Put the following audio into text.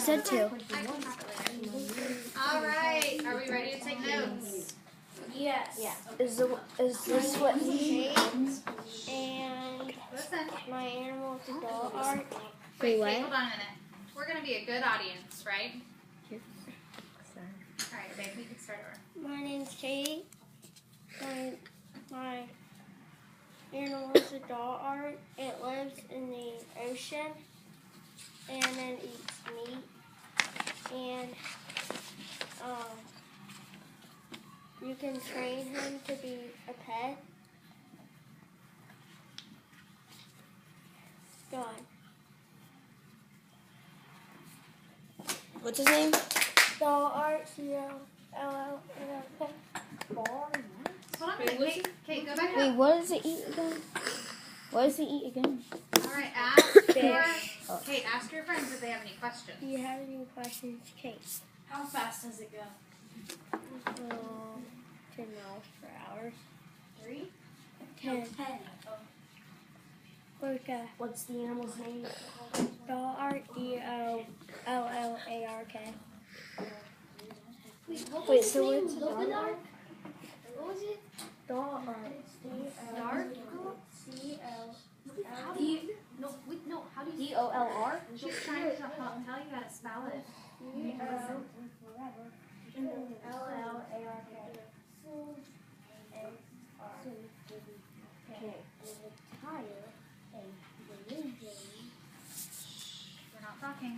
said 2. All right. Are we ready to take notes? Yes. Yeah. Is this what he... And Listen. my animal is a doll art. Wait, what? hold on a minute. We're going to be a good audience, right? Yes. All right, babe, we can start over. My name's Kate. My animal is a doll art. It lives in the ocean and then eats meat. And you can train him to be a pet. Go on. What's his name? Doll art, C-O-L-L. Hold on a minute. Kate, go back Wait, up. what does it eat again? What does it eat again? All right, ask Kate, ask your friends if they have any questions. Do you have any questions, Kate? How fast does it go? 10 miles per hour. 3? 10. 10. Luca. What's the animal's name? Doll art, D-O-L-L-A-R-K. Wait, so what's What was it? Doll art. No, how do you D-O-L-R? She's trying to tell you how to spell it. D-O-L-L-A-R-K. We're not talking.